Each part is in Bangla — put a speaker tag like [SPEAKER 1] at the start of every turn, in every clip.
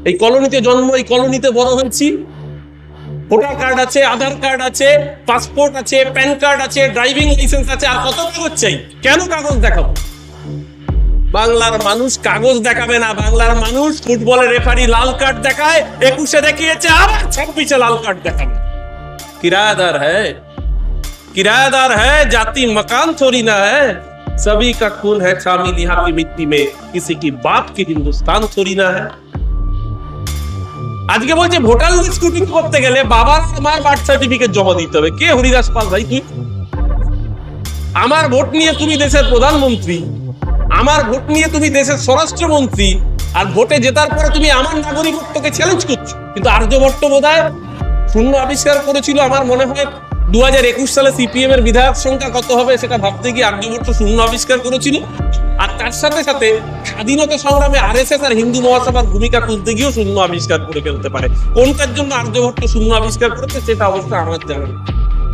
[SPEAKER 1] এই কলোনিতে জন্ম, এই কলোনিতে বড় হয়েছি। ভোটার কার্ড আছে, আধার কার্ড আছে, পাসপোর্ট আছে, প্যান কার্ড আছে, ড্রাইভিং লাইসেন্স আছে, আর কত কাগজ চাই? কেন কাগজ দেখাবো? বাংলার মানুষ কাগজ দেখাবে না। বাংলার মানুষ ফুটবলের রেফারি লাল কার্ড দেখায়, 21-এ দেখিয়েছে, আবার 26-এ লাল কার্ড দেখাবে। किराएदार है, किराएदार है, जाति मकान थोड़ी ना है, सभी का खून है शामिल यहाँ की मिट्टी में, किसी की बाप की हिंदुस्तान थोड़ी ना है। আজকে বলছে ভোটার লিস্ট স্ক্রুটিনি করতে গেলে বাবার মার বার্থ সার্টিফিকেট জমা দিতে হবে। কে হরিদাস পাল ভাই তুই? আমার ভোট নিয়ে তুমি দেশের প্রধানমন্ত্রী, আমার ভোট নিয়ে তুমি দেশের স্বরাষ্ট্রমন্ত্রী, আর ভোটে জেতার পরে তুমি আমার নাগরিকত্বকে চ্যালেঞ্জ করছো। কিন্তু আর্যভট্ট বোধহয় শূন্য আবিষ্কার করেছিল। আমার মনে হয় 2021 সালে সিপিএম এর বিধায়ক সংখ্যা কত হবে সেটা ভাবতে গিয়ে আর্যভট্ট শূন্য আবিষ্কার করেছিল। আর তার সাথে সাথে স্বাধীনতা সংগ্রামে আরএসএস আর হিন্দু মহাসভার ভূমিকা খুঁজতে গিয়েও শূন্য আবিষ্কার করে ফেলতে পারে। কোনটার জন্য আর্যভট্ট শূন্য আবিষ্কার করেছে সেটা অবশ্য আমার জানা নেই।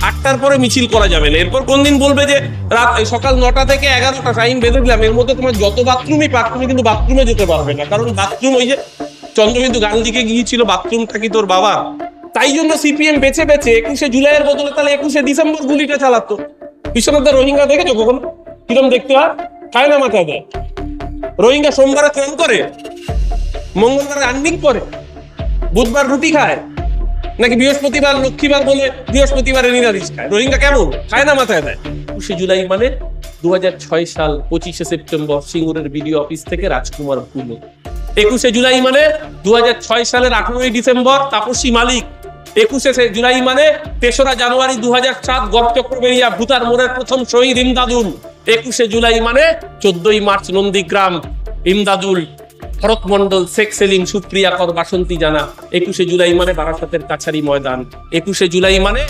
[SPEAKER 1] 8টার পরে মিছিল করা যাবে না। এরপর কোন দিন বলবে যে রাত সকাল 9টা থেকে 11টা টাইম বেঁধে দিলাম, এর মধ্যে তোমার যত বাথরুমই পাক তুমি কিন্তু বাথরুমে যেতে পারবে না। কারণ বাথরুম, ওই যে চন্দ্রবিন্দু গান্ধীকে গিয়েছিল, বাথরুমটা কি তোর বাবা? তাই জন্য সিপিএম বেছে বেছে 21শে জুলাইয়ের বদলে তাহলে 21শে ডিসেম্বর গুলিটা চালাতো। বিশ্বনাথ রোহিঙ্গা দেখেছো কখনো? কিরম দেখতে হয়? খায় না মাথায় দেয়। রোহিঙ্গা সোমবারে স্নান করে, মঙ্গলবারে আর্নিং করে, বুধবার রুটি খায়, নাকি বৃহস্পতিবার লক্ষ্মীবার বলে বৃহস্পতিবারে নিরামিষ খায়? রোহিঙ্গা কেমন খায় না মাথায় দেয়। 21শে জুলাই মানে 2006 সাল 25শে সেপ্টেম্বর সিঙ্গুরের বিডিও অফিস থেকে রাজকুমার পুলো। 21শে জুলাই মানে 2006 সালের 18ই ডিসেম্বর তাপসী মালিক। 21শে জুলাই মানে 3রা জানুয়ারি 2007 গড়চক্রবেড়িয়া ভূতার মোড়ের প্রথম শহীদ ইমদাদুল। 21শে জুলাই মানে 14ই মার্চ নন্দীগ্রাম, ইমদাদুল, ভরত মন্ডল, শেখ সেলিম, সুপ্রিয়া কর, বাসন্তী জানা। 21শে জুলাই মানে বারাসাতের কাছারি ময়দান। 21শে জুলাই মানে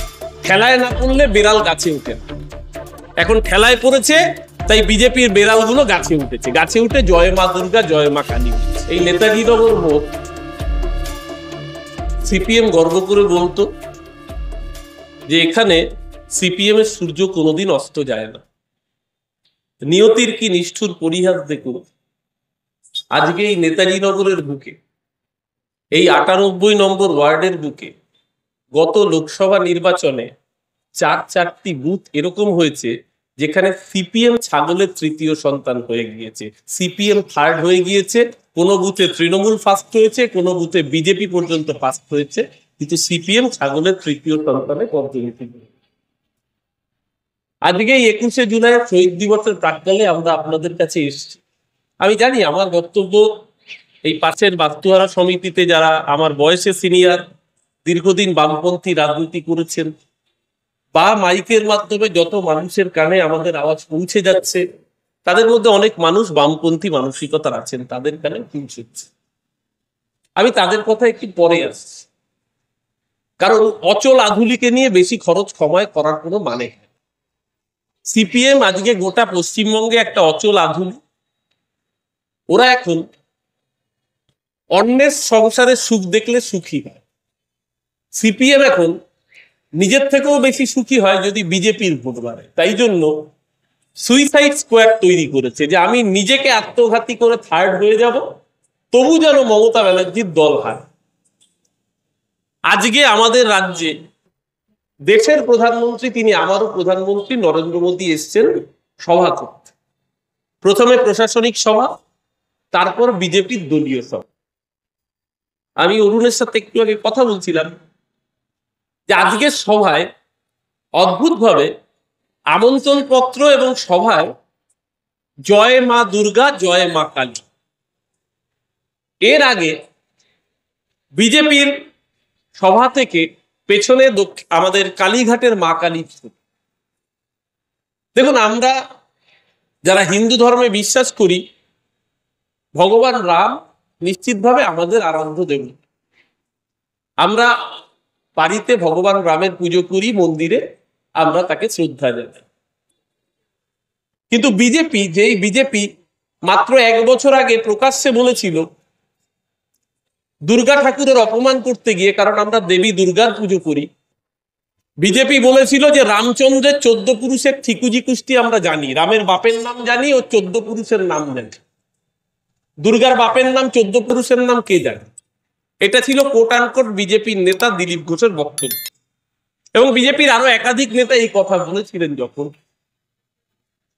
[SPEAKER 1] খেলায় না পড়লে বেড়াল গাছে উঠে। এখন খেলায় পড়েছে, তাই বিজেপির বেড়ালগুলো গাছে উঠেছে। গাছে উঠে জয় মা দুর্গা, জয় মা কালী। এই নেতাজি নগর ভোট সিপিএম গর্ব করে বলতো যে এখানে সিপিএম এর সূর্য কোনোদিন অস্ত যায় না। নিয়তির কি নিষ্ঠুর পরিহাস দেখুন। আজকে এই নেতাজি নগরের বুকে, এই 98 নম্বর ওয়ার্ডের বুকে গত লোকসভা নির্বাচনে 4টি বুথ এরকম হয়েছে যেখানে সিপিএম ছাগলের তৃতীয় সন্তান হয়ে গিয়েছে, সিপিএম থার্ড হয়ে গিয়েছে, কোনো বুথে তৃণমূল ফার্স্ট হয়েছে, কোনো বুথে বিজেপি পর্যন্ত ফার্স্ট হয়েছে, কিন্তু সিপিএম ছাগলের তৃতীয় সন্তানে পর্যন্ত। আজকে 21শে জুলাই শহীদ দিবসের প্রাক্কালে আমরা আপনাদের কাছে এসেছি। আমি জানি আমার বক্তব্য এই পাশের বাস্তুহারা সমিতিতে যারা আমার বয়সে সিনিয়র, দীর্ঘদিন বামপন্থী রাজনীতি করেছেন, বা মাইকের মাধ্যমে যত মানুষের কানে আমাদের আওয়াজ পৌঁছে যাচ্ছে, তাদের মধ্যে অনেক মানুষ বামপন্থী মানসিকতার আছেন, তাদের কানে পৌঁছেছে। আমি তাদের কথা একটু পরে আসছি, কারণ অচল আধুলিকে নিয়ে বেশি খরচ ক্ষমায় করার কোনো মানে নেই। সিপিএম আজকে গোটা পশ্চিমবঙ্গে একটা অচল আধুলি। ওরা এখন অন্যের সংসারের সুখ দেখলে সুখী হয়। সিপিএম এখন নিজের থেকেও বেশি সুখী হয় যদি বিজেপির ভোট বাড়ে। তাই জন্য সুইসাইড স্কোয়াড তৈরি করেছে যে আমি নিজেকে আত্মঘাতী করে থার্ড হয়ে যাব, তবু যেন মমতা ব্যানার্জির দল হয়। আজকে আমাদের রাজ্যে দেশের প্রধানমন্ত্রী, তিনি আমারও প্রধানমন্ত্রী নরেন্দ্র মোদী এসছেন সভা করতে। প্রথমে প্রশাসনিক সভা, তারপর বিজেপির দলীয় সভা। আমি অরুণের সাথে একটু আগে কথা বলছিলাম যে আজকের সভায় অদ্ভুতভাবে আমন্ত্রণ পত্র এবং সভায় জয় মা দুর্গা, জয় মা কালী। এর আগে বিজেপির সভা থেকে পেছনে আমাদের কালীঘাটের মা কালী। দেখুন, আমরা যারা হিন্দু ধর্মে বিশ্বাস করি, ভগবান রাম নিশ্চিতভাবে আমাদের আরাধ্য দেবী। আমরা বাড়িতে ভগবান রামের পুজো করি, মন্দিরে আমরা তাকে শ্রদ্ধা জানাই। কিন্তু বিজেপি, যেই বিজেপি মাত্র 1 বছর আগে প্রকাশ্যে বলেছিল দুর্গা ঠাকুরের অপমান করতে গিয়ে, কারণ আমরা দেবী দুর্গার পুজো করি, বিজেপি বলেছিল যে রামচন্দ্রের 14 পুরুষের ঠিকুজি কুষ্টি আমরা জানি, রামের বাপের নাম জানি ও 14 পুরুষের নাম জানি। দুর্গার বাপের নাম, 14 পুরুষের নাম কে জানে? এটা ছিল কোট আনকোট বিজেপির নেতা দিলীপ ঘোষের বক্তব্য, এবং বিজেপির আরো একাধিক নেতা এই কথা বলেছিলেন। যখন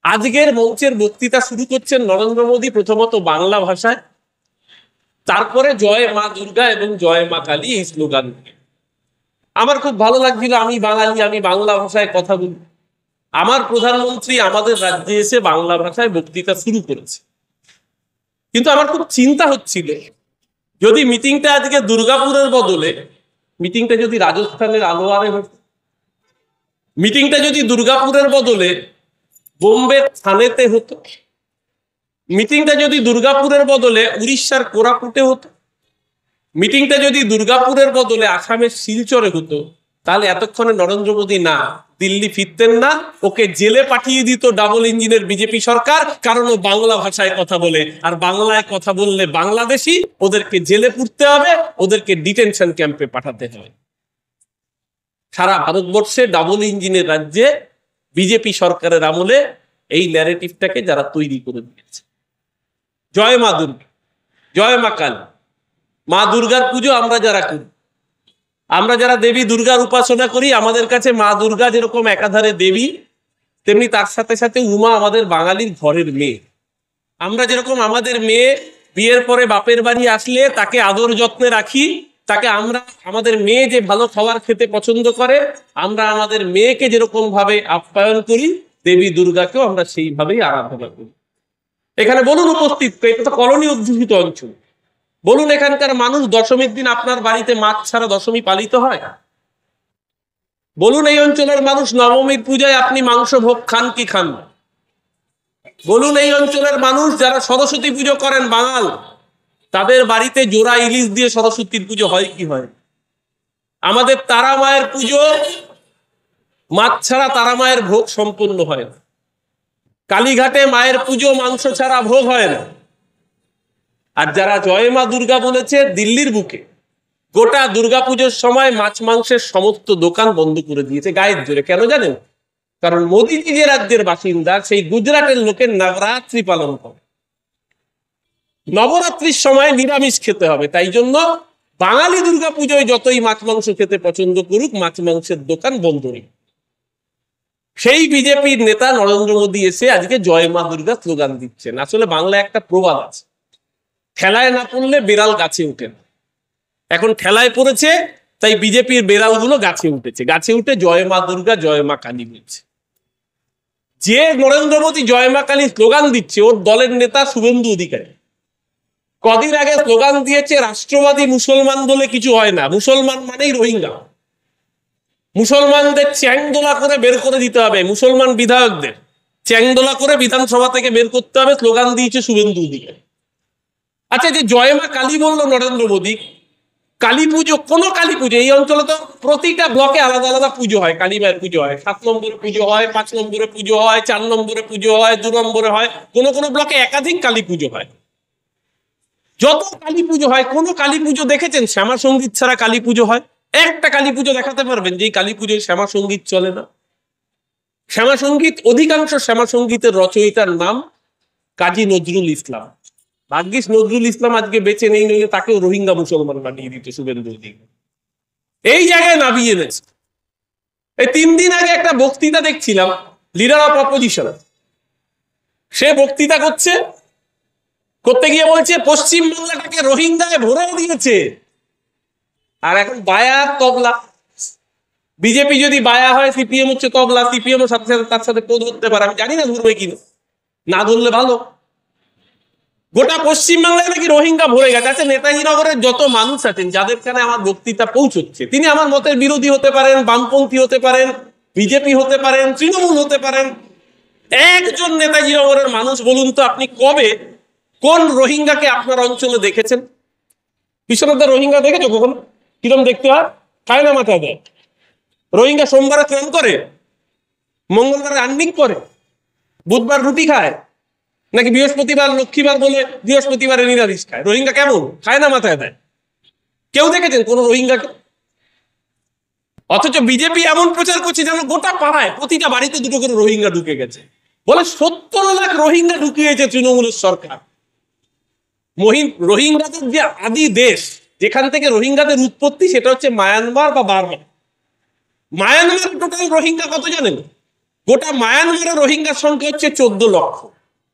[SPEAKER 1] আজকের মঞ্চের বক্তৃতা শুরু করছেন নরেন্দ্র মোদী প্রথমত বাংলা ভাষায়, তারপরে জয় মা দুর্গা এবং জয় মা কালী এই স্লোগান। আমার খুব ভালো লাগছিল, আমি বাঙালি, আমি বাংলা ভাষায় কথা বলি। আমার প্রধানমন্ত্রী আমাদের রাজ্যে এসে বাংলা ভাষায় বক্তৃতা শুরু করেছে, কিন্তু আমার খুব চিন্তা হচ্ছিল, যদি মিটিংটা আজকে দুর্গাপুরের বদলে মিটিংটা যদি রাজস্থানের আলোয়ারে হতো, মিটিংটা যদি দুর্গাপুরের বদলে বোম্বে থানেতে হতো, মিটিংটা যদি দুর্গাপুরের বদলে উড়িষ্যার কোরাপুটে হতো, মিটিংটা যদি দুর্গাপুরের বদলে আসামের শিলচরে হতো, তাহলে এতক্ষণে নরেন্দ্র মোদী না দিল্লি ফিরতেন না, ওকে জেলে পাঠিয়ে দিত ডাবল ইঞ্জিনের বিজেপি সরকার, কারণ ও বাংলা ভাষায় কথা বলে, আর বাংলায় কথা বললে বাংলাদেশি, ওদেরকে জেলে পুরতে হবে, ওদেরকে ডিটেনশন ক্যাম্পে পাঠাতে হবে। সারা ভারতবর্ষে ডাবল ইঞ্জিনের রাজ্যে বিজেপি সরকারের আমলে এই ন্যারেটিভটাকে যারা তৈরি করে দিয়েছে। জয় মা দুর্গা, জয় মা কালী, মা দুর্গার পুজো আমরা যারা করি, আমরা যারা দেবী দুর্গার উপাসনা করি, আমাদের কাছে মা দুর্গা যেরকম একাধারে দেবী, তেমনি তার সাথে সাথে উমা আমাদের বাঙালির ঘরের মেয়ে। আমরা যেরকম আমাদের মেয়ে বিয়ের পরে বাপের বাড়ি আসলে তাকে আদর যত্নে রাখি, তাকে আমরা আমাদের মেয়ে যে ভালো খাবার খেতে পছন্দ করে, আমরা আমাদের মেয়েকে যেরকম ভাবে আপ্যায়ন করি, দেবী দুর্গাকেও আমরা সেইভাবেই আরাধনা করি। এখানে বলুন উপস্থিত, এটা তো কলোনি অধ্যুষিত অঞ্চল, বলুন এখানকার মানুষ দশমীর দিন আপনার বাড়িতে মাছ ছাড়া দশমী পালিত হয়? বলুন এই অঞ্চলের মানুষ নবমীর পূজায় আপনি মাংস ভোগ খান কি খান? বলুন এই অঞ্চলের মানুষ যারা সরস্বতী পুজো করেন বাঙাল, তাদের বাড়িতে জোড়া ইলিশ দিয়ে সরস্বতীর পুজো হয় কি হয়? আমাদের তারা মায়ের পুজো মাছ ছাড়া তারা মায়ের ভোগ সম্পূর্ণ হয় না। কালীঘাটে মায়ের পুজো মাংস ছাড়া ভোগ হয় না। আর যারা জয় মা দুর্গা বলেছে, দিল্লির বুকে গোটা দুর্গাপুজোর সময় মাছ মাংসের সমস্ত দোকান বন্ধ করে দিয়েছে গায়ের জোরে। কেন জানেন? কারণ মোদীজি যে রাজ্যের বাসিন্দা, সেই গুজরাটের লোকের নবরাত্রি পালন করে, নবরাত্রির সময় নিরামিষ খেতে হবে। তাই জন্য বাঙালি দুর্গাপুজোয় যতই মাছ মাংস খেতে পছন্দ করুক, মাছ মাংসের দোকান বন্ধ নেই। সেই বিজেপির নেতা নরেন্দ্র মোদী এসে আজকে জয় মা দুর্গা স্লোগান দিচ্ছেন। আসলে বাংলায় একটা প্রবাদ আছে, ঠেলায় না পড়লে বেড়াল গাছে উঠে না। এখন ঠেলায় পড়েছে, তাই বিজেপির বেড়ালগুলো গাছে উঠেছে, গাছে উঠে জয় মা দুর্গা জয় মা কালী বলছে। যে নরেন্দ্র মোদী জয় মা কালী স্লোগান দিচ্ছে, ওর দলের নেতা শুভেন্দু অধিকারী কদিন আগে স্লোগান দিয়েছে রাষ্ট্রবাদী মুসলমান বলে কিছু হয় না, মুসলমান মানেই রোহিঙ্গা, মুসলমানদের চ্যাংদোলা করে বের করে দিতে হবে, মুসলমান বিধায়কদের চ্যাংদোলা করে বিধানসভা থেকে বের করতে হবে, স্লোগান দিয়েছে শুভেন্দু অধিকারী। আচ্ছা, যে জয় মা কালী বললো নরেন্দ্র মোদী, কালী পুজো, কোন কালী পুজো? এই অঞ্চলে তো প্রতিটা ব্লকে আলাদা আলাদা পুজো হয়, কালী মায়ের পুজো হয়, 7 নম্বরে পুজো হয়, 5 নম্বরে পুজো হয়, 4 নম্বরে পুজো হয়, 2 নম্বরে হয়, কোন কোন ব্লকে একাধিক কালী পুজো হয়। যত কালী পুজো হয়, কোন কালী পুজো দেখেছেন শ্যামা সঙ্গীত ছাড়া কালী পুজো হয়? একটা কালী পুজো দেখাতে পারবেন যে কালী পুজোয় শ্যামা সঙ্গীত চলে না? শ্যামা সঙ্গীত, অধিকাংশ শ্যামা সঙ্গীতের রচয়িতার নাম কাজী নজরুল ইসলাম। ভাগ্যিস নজরুল ইসলাম আজকে বেঁচে নেই, নইলে তাকেও রোহিঙ্গা মুসলমান বানিয়ে দিত শুভেন্দু অধিকারী। এই জায়গায় নামিয়ে এনেছে। এই 3 দিন আগে একটা বক্তৃতা দেখছিলাম, লিডার অফ অপোজিশন, সে বক্তৃতা করতে গিয়ে বলছে পশ্চিম বাংলাটাকে রোহিঙ্গায় ভরে দিয়েছে। আর এখন বায়া তবলা, বিজেপি যদি বায়া হয়, সিপিএম হচ্ছে তবলা, সিপিএম সাথে সাথে তার সাথে পদ হতে পারে, আমি জানি না ধরবে কিনা, না ধরলে ভালো। গোটা পশ্চিমবাংলায় নাকি রোহিঙ্গা ভরে গেছে। আচ্ছা, নেতাজি নগরের যত মানুষ আছেন যাদের কানে আমার বক্তৃতা পৌঁছচ্ছে, তিনি আমার মতের বিরোধী হতে পারেন, বামপন্থী হতে পারেন, বিজেপি হতে পারেন, তৃণমূল হতে পারেন। একজন নেতাজি নগরের মানুষ বলুন তো, আপনি কবে কোন রোহিঙ্গাকে আপনার অঞ্চলে দেখেছেন? বিশ্বনাথ রোহিঙ্গা দেখেছো কখনো? কিরম দেখতে হয়? খায় না মাথা দেয়। রোহিঙ্গা সোমবারে স্নান করে, মঙ্গলবারে আর্নিং করে, বুধবার রুটি খায়, নাকি বৃহস্পতিবার লক্ষ্মীবার বলে বৃহস্পতিবারে নিরামিষ খায়? রোহিঙ্গা কেমন? খায় না মাথায় দেয়। কেউ দেখেছেন কোন রোহিঙ্গাকে? অথচ বিজেপি এমন প্রচার করছে যেন গোটা পাড়ায় প্রতিটা বাড়িতে 2টো করে রোহিঙ্গা ঢুকে গেছে। বলে 70 লাখ রোহিঙ্গা ঢুকিয়েছে তৃণমূলের সরকার। রোহিঙ্গাদের যে আদি দেশ, যেখান থেকে রোহিঙ্গাদের উৎপত্তি সেটা হচ্ছে মায়ানমার বা বার্মা। মায়ানমার টোটাল রোহিঙ্গা কত জানেন? গোটা মায়ানমারের রোহিঙ্গার সংখ্যা হচ্ছে 14 লক্ষ।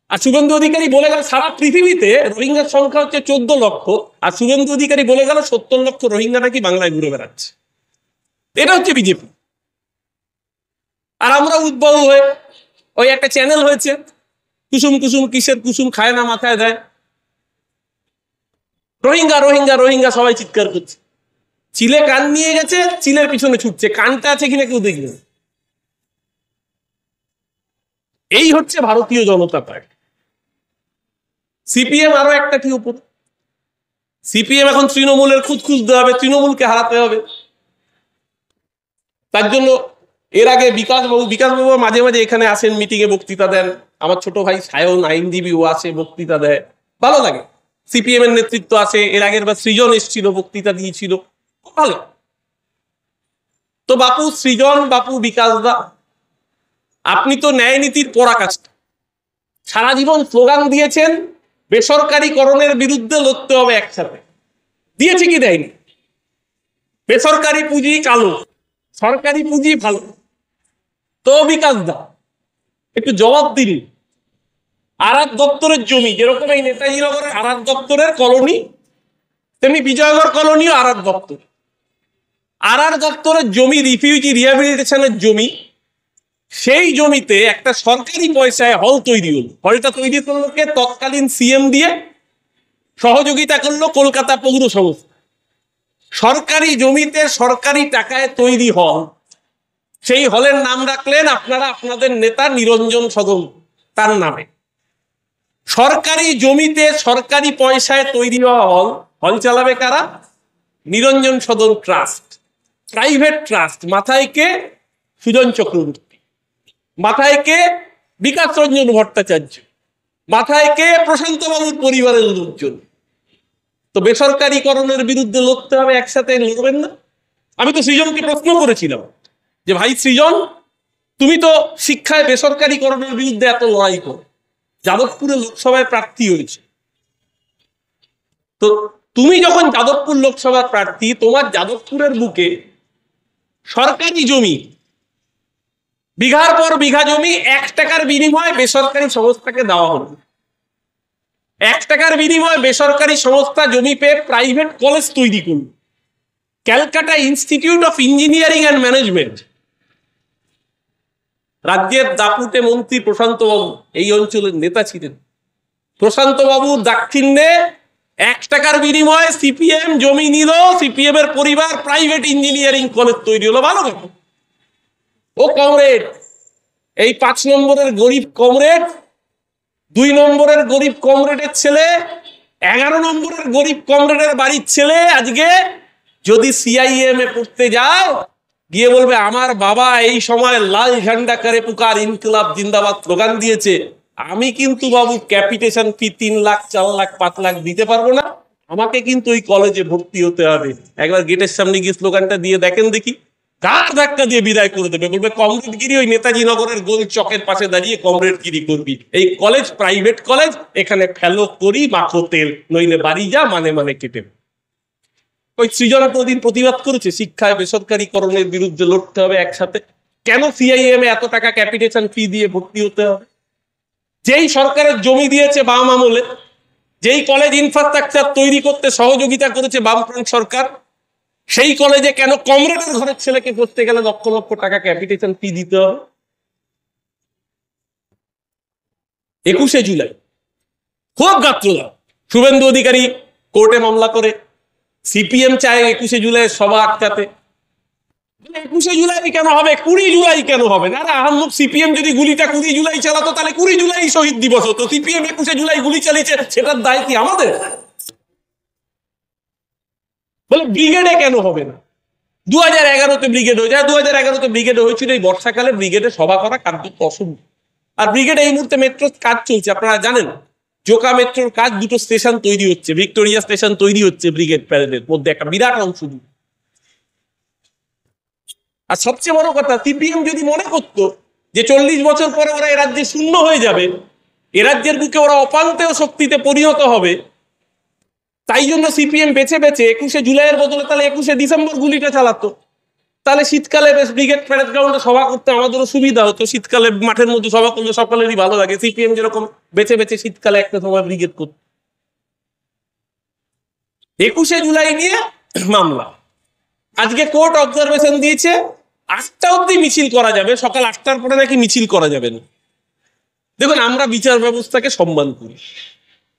[SPEAKER 1] আর শুভেন্দু অধিকারী বলে গেল সারা পৃথিবীতে রোহিঙ্গার সংখ্যা হচ্ছে 14 লক্ষ, আর শুভেন্দু অধিকারী বলে গেল 70 লক্ষ রোহিঙ্গা নাকি বাংলায় ঘুরে বেড়াচ্ছে। এটা হচ্ছে বিজেপি। আর আমরা উদ্ভব হয়ে ওই একটা চ্যানেল হয়েছে কুসুম কুসুম, কিসের কুসুম খায় না মাথায় দেয়, রোহিঙ্গা রোহিঙ্গা রোহিঙ্গা সবাই চিৎকার করছে। চিলে কান নিয়ে গেছে, চিলের পিছনে ছুটছে, কানটা আছে কিনা কেউ দেখবে। এই হচ্ছে ভারতীয় জনতা পার্টি। সিপিএম আরো একটা কি উপর, সিপিএম এখন তৃণমূলের খুঁত খুঁজতে হবে, তৃণমূলকে হারাতে হবে। তার জন্য এর আগে বিকাশবাবু মাঝে মাঝে এখানে আসেন, মিটিং এ বক্তৃতা দেন। আমার ছোট ভাই সায়ন আইনজীবী, ও আসে বক্তৃতা দেয়, ভালো লাগে। সিপিএম এর নেতৃত্ব আছে, এর আগের বার সৃজন এসেছিল, বক্তৃতা দিয়েছিল, ভালো। তো বাপু সৃজন, বাপু বিকাশ দা, আপনি তো ন্যায় নীতির পরাকাষ্ঠা, সারা জীবন স্লোগান দিয়েছেন বেসরকারীকরণের বিরুদ্ধে লড়তে হবে একসাথে, দিয়েছে কি দেয়নি? বেসরকারি পুঁজি কালো, সরকারি পুঁজি ভালো। তো বিকাশ দা একটু জবাব দিন। আরাক দপ্তরের জমি, যেরকম এই নেতাজি নগরের আরাক দপ্তরের কলোনি, তেমনি বিজয়গড় কলোনিও আরাক দপ্তর। আরাক দপ্তরের জমি রিফিউজি রিহ্যাবিলিটেশনের জমি, সেই জমিতে একটা সরকারি পয়সায় হল তৈরি হলো। হলটা তৈরি করলো কে? তৎকালীন সিএম দিয়ে সহযোগিতা করলো কলকাতা পৌর সংস্থা। সরকারি জমিতে সরকারি টাকায় তৈরি হল, সেই হলের নাম রাখলেন আপনারা আপনাদের নেতা নিরঞ্জন সদন, তার নামে। সরকারি জমিতে সরকারি পয়সায় তৈরি হওয়া হল, হল চালাবে কারা? নিরঞ্জন সদন ট্রাস্ট, প্রাইভেট ট্রাস্ট। মাথায় কে? সুজন চক্রবর্তী, মাথায় কে? বিকাশ রঞ্জন ভট্টাচার্য, মাথায় কে? প্রশান্ত বাবুর পরিবারের লোকজন। তো বেসরকারীকরণের বিরুদ্ধে লড়তে হবে, একসাথে লড়বেন না? আমি তো সৃজনকে প্রশ্ন করেছিলাম যে ভাই সৃজন, তুমি তো শিক্ষায় বেসরকারীকরণের বিরুদ্ধে এত লড়াই করো, যাদবপুরে লোকসভায় প্রার্থী হয়েছে, তো তুমি যখন যাদবপুর লোকসভার প্রার্থী, তোমার যাদবপুরের বুকে সরকারি জমি বিঘার পর বিঘা জমি 1 টাকার বিনিময়ে বেসরকারি সংস্থাকে দেওয়া হলো। 1 টাকার বিনিময়ে বেসরকারি সংস্থা জমি পেয়ে প্রাইভেট কলেজ তৈরি করল, Calcutta institute of engineering and management. রাজ্যের দাপুটে মন্ত্রী প্রশান্ত বাবু এই অঞ্চলের নেতা ছিলেন। প্রশান্ত বাবু দাক্ষিণ্যে 1 টাকার বিনিময়ে সিপিএম জমি নিল, সিপিএম এর পরিবার প্রাইভেট ইঞ্জিনিয়ারিং কলেজ তৈরি হলো, ভালো কথা। ও কমরেড, এই 5 নম্বরের গরিব কমরেড, 2 নম্বরের গরিব কমরেডের ছেলে, 11 নম্বরের গরিব কমরেডের বাড়ির ছেলে আজকে যদি সিআইএম এ পড়তে যায়, গিয়ে বলবে আমার বাবা এই সময় লাল ঝান্ডা করে পুকার ইনকিলাব জিন্দাবাদ স্লোগান দিয়েছে, আমি কিন্তু বাবু ক্যাপিটেশন ফি 3 লাখ 4 লাখ 5 লাখ দিতে পারবো না, আমাকে কিন্তু ওই কলেজে ভর্তি হতে হবে। একবার গেটের সামনে গিয়ে স্লোগানটা দিয়ে দেখেন দেখি, কার ধাক্কা দিয়ে বিদায় করে দেবে। বলবে কমরেডগিরি ওই নেতাজি নগরের গোল চকের পাশে দাঁড়িয়ে কমরেডগিরি করবি, এই কলেজ প্রাইভেট কলেজ, এখানে ফেলো করি মাখো তেল, নইলে বাড়ি যা মানে মানে কেটে। ওই সৃজন প্রতিদিন প্রতিবাদ করেছে শিক্ষায় বেসরকারীকরণের বিরুদ্ধে লড়তে হবে একসাথে। কেন সিআইএম এ এত টাকা ক্যাপিটেশন ফি দিয়ে ভর্তি হতে হবে? যেই সরকারের জমি দিয়েছে বাম আমলে, যেই কলেজ ইনফ্রাস্ট্রাকচার তৈরি করতে সহযোগিতা করেছে বামফ্রন্ট সরকার, সেই কলেজে কেন কমরেডের ঘরের ছেলেকে পড়তে গেলে লক্ষ লক্ষ টাকা ক্যাপিটেশন ফি দিতে হবে? 21শে জুলাই খুব গাত্রদা, শুভেন্দু অধিকারী কোর্টে মামলা করে, সিপিএম চায় 21শে জুলাই সভা আটকাতে। 21শে জুলাই কেন হবে? 20 জুলাই কেন হবে না? আহম্মক সিপিএম যদি গুলিটা 20 জুলাই চালাতো তাহলে 20 জুলাই শহীদ দিবস হতো। সিপিএম 21শে জুলাই গুলি চালিয়েছে, সেটার দায় কি আমাদের? বলে ব্রিগেডে কেন হবে না? 2011-তে ব্রিগেড হয়ে যায়। 2011-তে ব্রিগেড হয়েছিল, এই বর্ষাকালে ব্রিগেডে সভা করা কার্যত অসম্ভব। আর ব্রিগেডে এই মুহূর্তে মেট্রোর কাজ চলছে, আপনারা জানেন। জোকা মেট্রোর কাজ, 2টো স্টেশন তৈরি হচ্ছে, ভিক্টোরিয়া স্টেশন তৈরি হচ্ছে ব্রিগেড প্যারেডের মধ্যে, একটা বিরাট অংশ। আর সবচেয়ে বড় কথা, সিপিএম যদি মনে করতো যে 40 বছর পরে ওরা এ রাজ্যে শূন্য হয়ে যাবে, এ রাজ্যের বুকে ওরা অপান্তেয় শক্তিতে পরিণত হবে, তাই জন্য সিপিএম বেছে বেছে 21শে জুলাইয়ের বদলে তাহলে 21শে ডিসেম্বর গুলিটা চালাতো, তাহলে শীতকালে বেশ ব্রিগেড প্যারেড গ্রাউন্ডে সভা করতে আমাদেরও সুবিধা হতো। শীতকালে মাঠের মধ্যে সভা করলে সকলেরই ভালো লাগে। সিপিএম যেরকম বেছে বেছে শীতকালে একটা সময় ব্রিগেড করত। 21শে জুলাই নিয়ে মামলা, আজকে কোর্ট অবজারভেশন দিয়েছে 8টা অব্দি মিছিল করা যাবে, সকাল 8টার পরে নাকি মিছিল করা যাবে না। দেখুন, আমরা বিচার ব্যবস্থাকে সম্মান করি,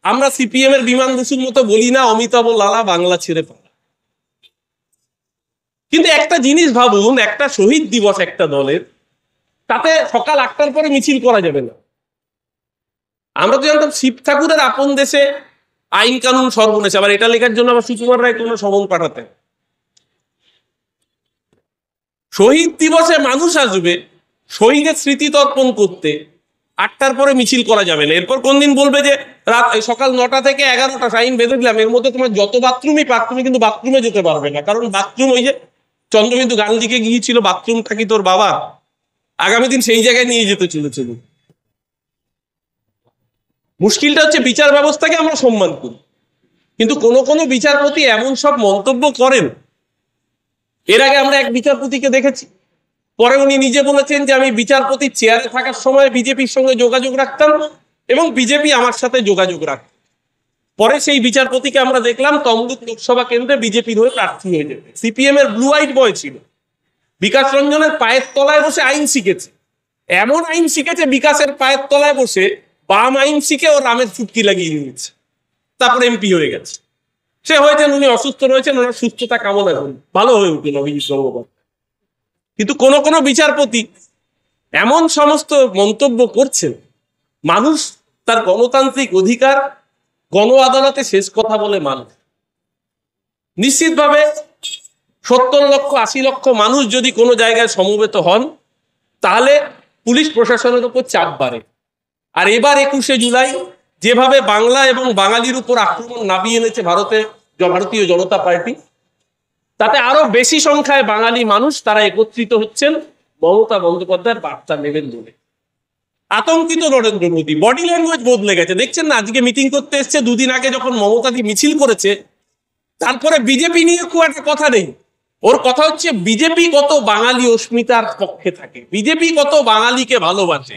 [SPEAKER 1] আমরা সিপিএম এর বিমান বসুর মতো বলি না অমিতাভ লালা বাংলা ছেড়ে পালা। কিন্তু একটা জিনিস ভাবুন, একটা শহীদ দিবস একটা দলের, তাতে সকাল 8টার পরে মিছিল করা যাবে না। আমরা তো জানতাম শিব ঠাকুরের আপন দেশে আইন কানুন সর্বনেশে, আবার এটা লেখার জন্য আবার সুকুমার রায় কোনো সমন পাঠাতেন। শহীদ দিবসে মানুষ আসবে শহীদের স্মৃতি তর্পণ করতে, 8টার পরে মিছিল করা যাবে না। এরপর কোন দিন বলবে যে রাত সকাল 9টা থেকে 11টা টাইম বেঁধে দিলাম, এর মধ্যে তোমার যত বাথরুমই পাক তুমি কিন্তু বাথরুমে যেতে পারবে না, কারণ বাথরুম ওই যে চন্দ্রবিন্দু গান্ধীকে গিয়েছিল বাথরুমটা কি তোর বাবা, আগামী দিন সেই জায়গায় নিয়ে যেতে চলেছিল। মুশকিলটা হচ্ছে বিচার ব্যবস্থাকে আমরা সম্মান করি, কিন্তু কোনো বিচারপতি এমন সব মন্তব্য করেন। এর আগে আমরা এক বিচারপতিকে দেখেছি, পরে উনি নিজে বলেছেন যে আমি বিচারপতি চেয়ারে থাকার সময় বিজেপির সঙ্গে যোগাযোগ রাখতাম এবং বিজেপি আমার সাথে যোগাযোগ রাখত। পরে সেই বিচারপতিকে আমরা দেখলাম তমলুক লোকসভা কেন্দ্রে বিজেপির হয়ে প্রার্থী হয়ে যাবে। সিপিএম এর ব্লু আইট বয় ছিল, বিকাশ রঞ্জনের পায়ের তলায় বসে আইন শিখেছে, এমন আইন শিখেছে বিকাশের পায়ের তলায় বসে বাম আইন শিখে ও রামের চুটকি লাগিয়ে নিয়েছে, তারপর এমপি হয়ে গেছে। সে হয়েছেন, উনি অসুস্থ রয়েছেন, ওনার সুস্থতা কামনা করেন, ভালো হয়ে উঠলেন অভিজিৎ গঙ্গোপাধ্যায়। কিন্তু কোন বিচারপতি এমন সমস্ত মন্তব্য করছেন, মানুষ তার গণতান্ত্রিক অধিকার গণ আদালতে শেষ কথা বলে মানুষ। নিশ্চিতভাবে 70 লক্ষ 80 লক্ষ মানুষ যদি কোনো জায়গায় সমবেত হন, তাহলে পুলিশ প্রশাসনের উপর চাপ বাড়ে। আর এবার 21শে জুলাই যেভাবে বাংলা এবং বাঙালির উপর আক্রমণ নামিয়ে এনেছে ভারতীয় জনতা পার্টি, তাতে আরো বেশি সংখ্যায় বাঙালি মানুষ তারা একত্রিত হচ্ছেন মমতা বন্দ্যোপাধ্যায়ের বার্তা নেবেন বলে। আতঙ্কিত নরেন্দ্র মোদী, বডি ল্যাঙ্গুয়েজ বদলে গেছে। দেখছেন না, আজকে মিটিং করতে এসছে, দুদিন আগে যখন মমতাদি মিছিল করেছে, তারপরে বিজেপি নিয়ে খুব একটা কথা নেই। ওর কথা হচ্ছে বিজেপি কত বাঙালি অস্মিতার পক্ষে থাকে, বিজেপি কত বাঙালিকে ভালোবাসে।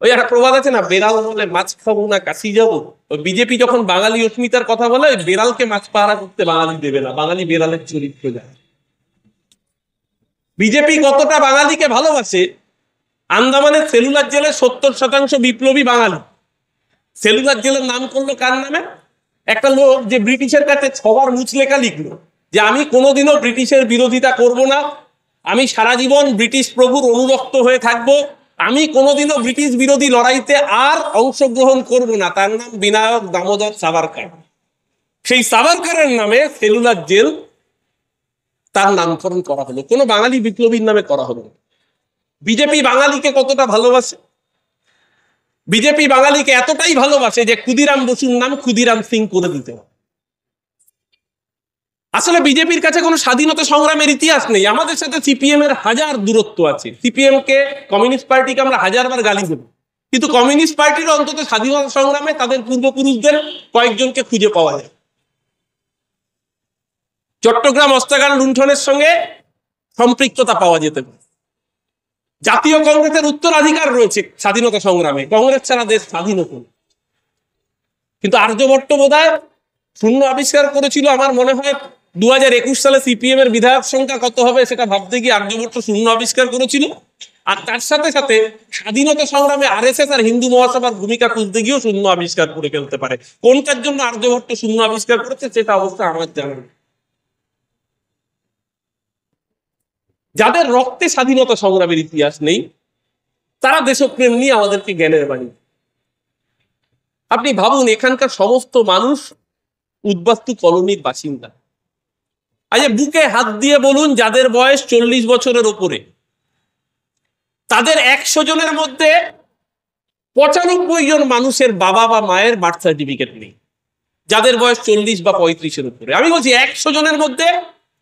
[SPEAKER 1] ওই একটা প্রবাদ আছে না, বেড়াল বলে মাছ খাবো না কাশি যাবো। ওই বিজেপি যখন বাঙালি অস্মিতার কথা বলে, ওই বেড়ালকে মাছ পাহারা করতে বাঙালি দেবে না, বাঙালি বেড়ালের চরিত্র যায়। বিজেপি কতটা বাঙালিকে ভালোবাসে, আন্দামানের সেলুলার জেলে 70% বিপ্লবী বাঙালি। সেলুলার জেলের নাম করলো কার নামে? একটা লোক যে ব্রিটিশের কাছে 6বার মুচলেখা লিখলো যে আমি কোনোদিনও ব্রিটিশের বিরোধিতা করব না, আমি সারা জীবন ব্রিটিশ প্রভুর অনুরক্ত হয়ে থাকবো, আমি কোনোদিনও ব্রিটিশ বিরোধী লড়াইতে আর অংশগ্রহণ করব না। তার নাম বিনায়ক দামোদর সাভারকার। সেই সাভারকারের নামে সেলুলার জেল তার নামকরণ করা হলো, কোনো বাঙালি বিপ্লবীর নামে করা হলো। বিজেপি বাঙালিকে কতটা ভালোবাসে, বিজেপি বাঙালিকে এতটাই ভালোবাসে যে ক্ষুদিরাম বসুর নাম ক্ষুদিরাম সিং করে দিতে হবে। আসলে বিজেপির কাছে কোনো স্বাধীনতা সংগ্রামের ইতিহাস নেই। আমাদের সাথে সিপিএম এর হাজার দূরত্ব আছে। সিপিএম কে, কমিউনিস্ট পার্টিকে আমরা হাজারবার গালি দেব, কিন্তু কমিউনিস্ট পার্টির অন্তত স্বাধীনতা সংগ্রামে তাদের পূর্বপুরুষদের কয়েকজনকে খুঁজে পাওয়া যায়। চট্টগ্রাম অস্ত্রাগার লুণ্ঠনের সঙ্গে সম্পৃক্ততা পাওয়া যেতে পারে। জাতীয় কংগ্রেসের উত্তরাধিকার রয়েছে স্বাধীনতা সংগ্রামে, কংগ্রেস ছাড়া দেশ স্বাধীন হতো। কিন্তু আর্যভট্ট বোধহয় শূন্য আবিষ্কার করেছিল। আমার মনে হয় 2021 সালে সিপিএম এর বিধায়ক সংখ্যা কত হবে সেটা ভাবতে গিয়ে আর্যভট্ট শূন্য আবিষ্কার করেছিল। আর তার সাথে সাথে স্বাধীনতা সংগ্রামে আরএসএস আর হিন্দু মহাসভার ভূমিকা খুঁজতে গিয়েও শূন্য আবিষ্কার করে ফেলতে পারে। কোনটার জন্য আর্যভট্ট শূন্য আবিষ্কার করেছে সেটা অবস্থা আমার জানা নেই। যাদের রক্তে স্বাধীনতা সংগ্রামের ইতিহাস নেই, তারা দেশপ্রেম নিয়ে আমাদেরকে জ্ঞানের বাণী। আপনি ভাবুন, এখানকার সমস্ত মানুষ উদ্বাস্তু কলোনির বাসিন্দা। আজ বুকে হাত দিয়ে বলুন, যাদের বয়স 40 বছরের ওপরে, তাদের 100 জনের মধ্যে 95 জন মানুষের বাবা বা মায়ের বার্থ সার্টিফিকেট নেই, যাদের বয়স 40 বা 35-এর উপরে। আমি বলছি 100 জনের মধ্যে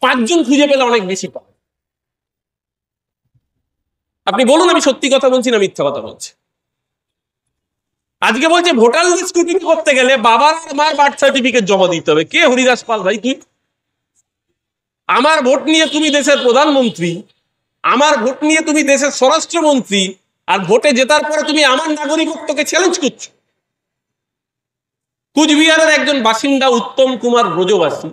[SPEAKER 1] 5 জন খুঁজে পেলে অনেক বেশি পাবে। আপনি বলুন আমি সত্যি কথা বলছি না মিথ্যা কথা বলছি? আজকে বলছে ভোটার লিস্ট স্ক্রুটিনি করতে গেলে বাবার আর মার বার্থ সার্টিফিকেট জমা দিতে হবে। কে হরিদাস পাল ভাই তুই? আমার ভোট নিয়ে তুমি দেশের প্রধানমন্ত্রী, আমার ভোট নিয়ে তুমি দেশের স্বরাষ্ট্রমন্ত্রী, আর ভোটে জেতার পরে তুমি আমার নাগরিকত্বকে চ্যালেঞ্জ করছো। কুচবিহারের একজন বাসিন্দা উত্তম কুমার ব্রজবাসী,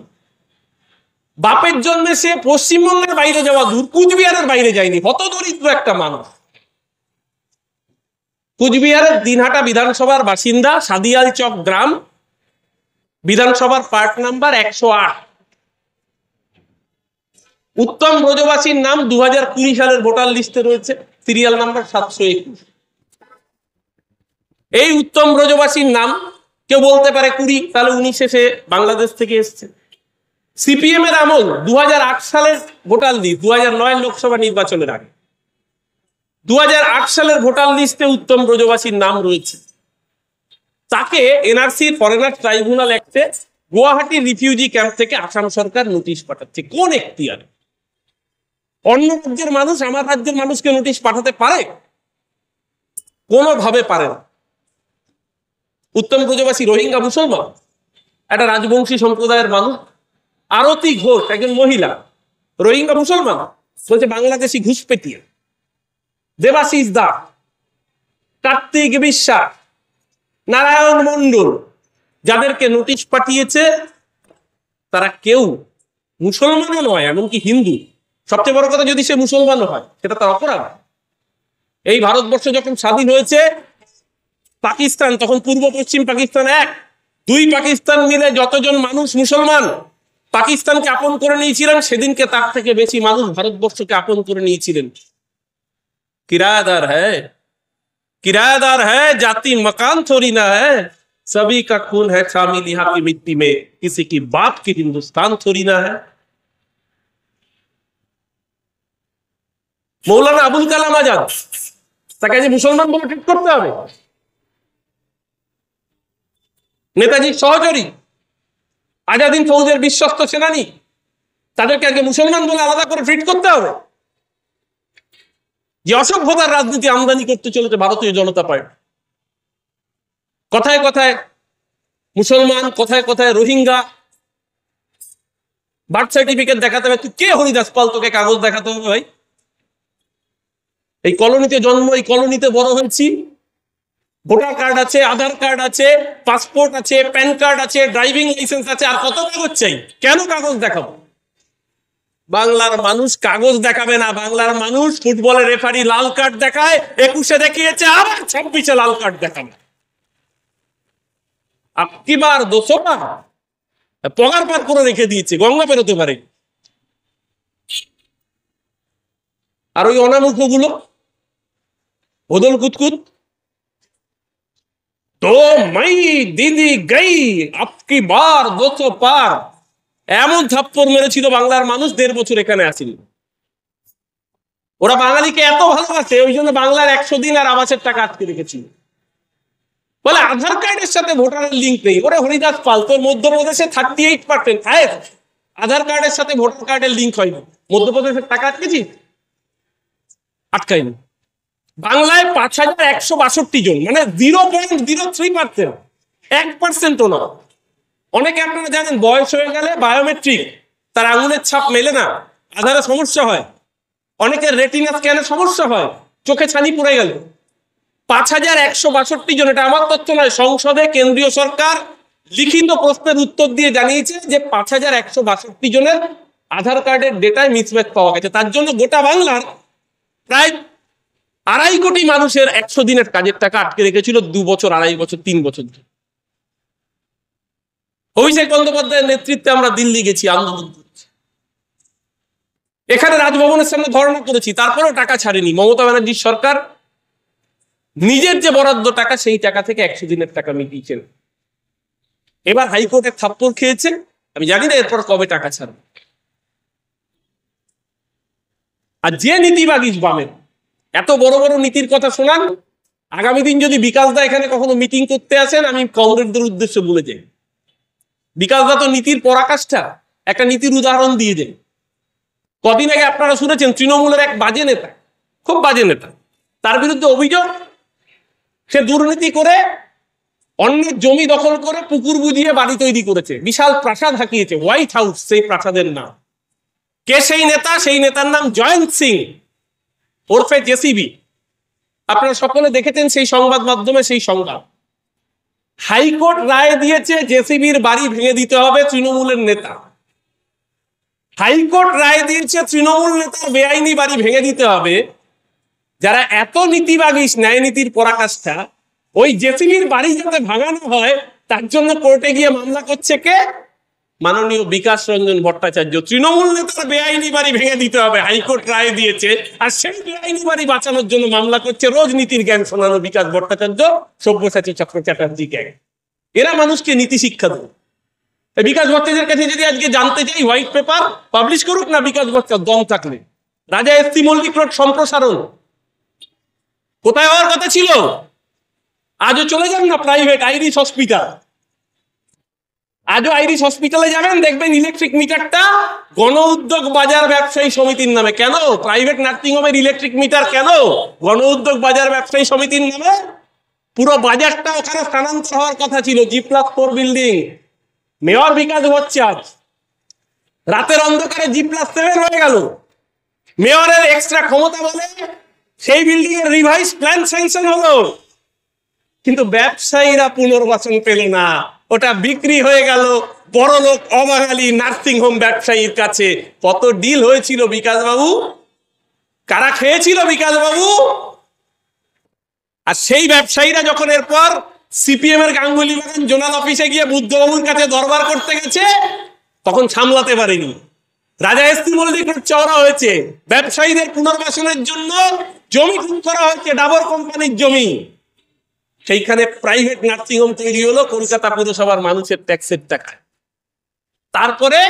[SPEAKER 1] বাপের জন্য সে পশ্চিমবঙ্গের বাইরে যাওয়া দূর, কুচবিহারের বাইরে যায়নি, হতদরিদ্র একটা মানুষ। কুচবিহারের দিনহাটা বিধানসভার বাসিন্দা, সাদিয়াল চক গ্রাম, বিধানসভার পার্ট নাম্বার 108। উত্তম ব্রজবাসীর নাম 2020 সালের ভোটার লিস্টে রয়েছে, সিরিয়াল নাম্বার 721। এই উত্তম ব্রজবাসীর নাম, কেউ বলতে পারে 20, তাহলে 19-এ সে বাংলাদেশ থেকে এসছে। সিপিএম এর আমল 2008 সালের ভোটার লিস্ট, 2009 লোকসভা নির্বাচনের আগে 2008 সালের ভোটার লিস্টে উত্তম ব্রজবাসীর নাম রয়েছে। তাকে এনআরসি ফরেনার ট্রাইব্যুনাল অ্যাক্টে গুয়াহাটি রিফিউজি ক্যাম্প থেকে আসাম সরকার নোটিশ পাঠাচ্ছে। কোন এখতিয়ারে? অন্য রাজ্যের মানুষ আমার রাজ্যের মানুষকে নোটিশ পাঠাতে পারে? কোনোভাবে পারে না। উত্তম ব্রজবাসী রোহিঙ্গা মুসলমান, একটা রাজবংশী সম্প্রদায়ের মানুষ। আরতি ঘোষ একজন মহিলা, রোহিঙ্গা মুসলমান, বলছে বাংলাদেশি ঘুষপেটিয়া। দেবাশিস দাস, কার্তিক বিশ্বাস, নারায়ণ মণ্ডল, যাদেরকে নোটিশ পাঠিয়েছে তারা কেউ মুসলমানও নয়, এমনকি হিন্দু। সবচেয়ে বড় কথা, যদি সে মুসলমানও হয় সেটা তার অপরাধ। এই ভারতবর্ষ যখন স্বাধীন হয়েছে, পাকিস্তান তখন পূর্ব পশ্চিম পাকিস্তান এক, দুই পাকিস্তান মিলে যতজন মানুষ মুসলমান পাকিস্তানকে আপন করে নিয়েছিলেন, সেদিনকে তার থেকে বেশি মানুষ ভারতবর্ষকে আপন করে নিয়েছিলেন। किराएदार है, जाति मकान थोड़ी ना है, सभी का खून है शामिल यहाँ की मिट्टी में, किसी की बाप की हिंदुस्तान थोड़ी ना है। মৌলানা আবুল কালাম আজাদ, তাকে যে মুসলমান বলে ট্রিট করতে হবে? নেতাজির সহচরী, আজাদিন ফৌজের বিশ্বস্ত সেনানী, তাদেরকে আগে মুসলমান বলে আলাদা করে ট্রিট করতে হবে? যে অসভ্যতার রাজনীতি আমদানি করতে চলেছে ভারতীয় জনতা পার্টি, কথায় কথায় মুসলমান, কথায় কথায় রোহিঙ্গা, বার্থ সার্টিফিকেট দেখাতে হবে। তুই কে হরিদাস পাল, তোকে কাগজ দেখাতে হবে ভাই? এই কলোনিতে জন্ম, এই কলোনিতে বড় হয়েছি, ভোটার কার্ড আছে, আধার কার্ড আছে, পাসপোর্ট আছে, প্যান কার্ড আছে, ড্রাইভিং লাইসেন্স আছে, আর কত কাগজ চাই? কেন কাগজ দেখাবো? বাংলার মানুষ কাগজ দেখাবে না। বাংলার মানুষ ফুটবলের রেফারি লাল কার্ড দেখায়, 21-এ দেখিয়েছে, আবার 26-এ লাল কার্ড দেখাবে। আপকি বার 200 বার পগার পার করে রেখে দিয়েছে, গঙ্গা পেরোতে পারে। আর ওই অনামুখ গুলো বদল কুতকুত, তো মাই দিদি গই আপকি বার 200 পার, এমন থাপ্পড় মেরেছিল বাংলার মানুষ 1.5 বছর এখানে আসেনি। ওরা বাঙালিকে এত ভালোবাসে, ওই জন্য বাংলার 100 দিন আর আবাসের টাকা আটকে রেখেছিল। বলে আধার কার্ডের সাথে ভোটারের লিঙ্ক নেই। ওরে হরিদাস পাল, তোর মধ্যপ্রদেশে 38% আধার কার্ডের সাথে ভোটার কার্ডের লিঙ্ক হয়নি। মধ্যপ্রদেশের টাকা আটকেছিস? আটকায়নি। বাংলায় 5162 জন, মানে 0.03%, 1%ও না। অনেকে আপনারা জানেন বয়স হয়ে গেলে বায়োমেট্রিক, তার আঙুলের ছাপ মেলে না, আধারে সমস্যা হয়। অনেকের রেটিনা স্ক্যানে সমস্যা হয়, চোখে ছানি পড়ে গেল। 5162 জন, এটা আমার তথ্য নয়, সংসদে কেন্দ্রীয় সরকার লিখিত প্রশ্নের উত্তর দিয়ে জানিয়েছে যে 5162 জনের আধার কার্ডের ডেটায় মিসম্যাচ পাওয়া গেছে। তার জন্য গোটা বাংলার প্রায় 2.5 কোটি মানুষের 100 দিনের কাজের টাকা আটকে রেখেছিল 2 বছর, 2.5 বছর, 3 বছর ধরে। অভিষেক বন্দ্যোপাধ্যায়ের নেতৃত্বে আমরা দিল্লি গেছি, আন্দোলন করেছি, এখানে রাজভবনের সামনে ধর্ণা করেছি, তারপরেও টাকা ছাড়েনি। মমতা ব্যানার্জির সরকার নিজের যে বরাদ্দ টাকা, সেই টাকা থেকে 100 দিনের টাকা মিটিয়েছেন। এবার হাইকোর্টে থাপ্পড় খেয়েছে, আমি জানি না এরপর কবে টাকা ছাড়বে। আর যে নীতিবাগী বামের এত বড় বড় নীতির কথা শোনান, আগামী দিন যদি বিকাশ দা এখানে কখনো মিটিং করতে আসেন, আমি কংগ্রেসদের উদ্দেশ্যে বলে যাই, বিকাশ দা তো নীতির পরাকাষ্ঠা, একটা নীতির উদাহরণ দিয়ে দেন। কদিন আগে আপনারা শুনেছেন তৃণমূলের এক বাজে নেতা, খুব বাজে নেতা, তার বিরুদ্ধে অভিযোগ সে দুর্নীতি করে অন্যের জমি দখল করে পুকুর বুঝিয়ে বাড়ি তৈরি করেছে, বিশাল প্রাসাদ হাঁকিয়েছে, হোয়াইট হাউস সেই প্রাসাদের নাম। কে সেই নেতা? সেই নেতার নাম জয়ন্ত সিং ওরফে জেসিবি। আপনারা সকলে দেখেছেন সেই সংবাদ মাধ্যমে সেই সংবাদ। হাইকোর্ট রায় দিয়েছে জেসিবির বাড়ি ভেঙে দিতে হবে তৃণমূলের নেতা। হাইকোর্ট রায় দিয়েছে তৃণমূল নেতার বেআইনি বাড়ি ভেঙে দিতে হবে। যারা এত নীতিবাগী, ন্যায় নীতির পরাকাষ্ঠা, ওই জেসিবির বাড়ি যাতে ভাঙানো হয় তার জন্য কোর্টে গিয়ে মামলা করছে কে? মাননীয় বিকাশ রঞ্জন ভট্টাচার্য। তৃণমূল নেতার বেআইনি বাড়ি ভেঙে দিতে হবে, হাইকোর্ট রায় দিয়েছে, আর সেই বেআইনি বাড়ি বাঁচানোর জন্য মামলা করছে রাজনীতির জ্ঞান শোনানো বিকাশ ভট্টাচার্য, সব্যসাচী চক্র চ্যাটার্জি গ্যাং। এরা মানুষকে নীতি শিক্ষা দেবে। বিকাশ ভট্টাচার্যের কাছে যদি আজকে জানতে চাই, হোয়াইট পেপার পাবলিশ করুক না বিকাশ ভট্টাচার্য, দম থাকলে। রাজা এসসি মল্লিক রোড সম্প্রসারণ কোথায় হওয়ার কথা ছিল? আজও চলে যান না প্রাইভেট আইরিশ হসপিটাল, আজও আইরিশ হসপিটালে যাবেন, দেখবেন ইলেকট্রিক মিটারটা গণ উদ্যোগ বাজার ব্যবসায়ী সমিতির নামে। কেন? প্রাইভেট নার্সিং হোমের ইলেকট্রিক মিটার কেন গণ উদ্যোগ বাজার ব্যবসায়ী সমিতির নামে? পুরো বাজারটা ওখানে স্থানান্তর হওয়ার কথা ছিল, G+4 বিল্ডিং। মেয়র বিকাশ ভট্টাচার্য রাতের অন্ধকারে G+7 হয়ে গেল। মেয়রের এক্সট্রা ক্ষমতা বলে সেই বিল্ডিং এর রিভাইজ প্ল্যান স্যাংশন হলো, কিন্তু ব্যবসায়ীরা পুনর্বাসন পেল না, ওটা বিক্রি হয়ে গেল বড় লোক অবাঙালি নার্সিং হোম ব্যবসায়ীর কাছে। কত ডিল হয়েছিল বিকাশ বাবু, কারা খেয়েছিল বিকাশ বাবু? আর সেই ব্যবসায়ীরা যখন এরপর সিপিএম এর গাঙ্গুলি বাগান জোনাল অফিসে গিয়ে বুদ্ধবাবুর কাছে দরবার করতে গেছে, তখন সামলাতে পারেনি। রাজা এসসি মল্লিক রোড চওড়া হয়েছে, ব্যবসায়ীদের পুনর্বাসনের জন্য জমি খুন করা হয়েছে, ডাবর কোম্পানির জমি। সেইখানে প্রাইভেট নার্সিং হোম তৈরি হলো কলকাতা পুরসভার মানুষের ট্যাক্সের টাকায়। তারপরে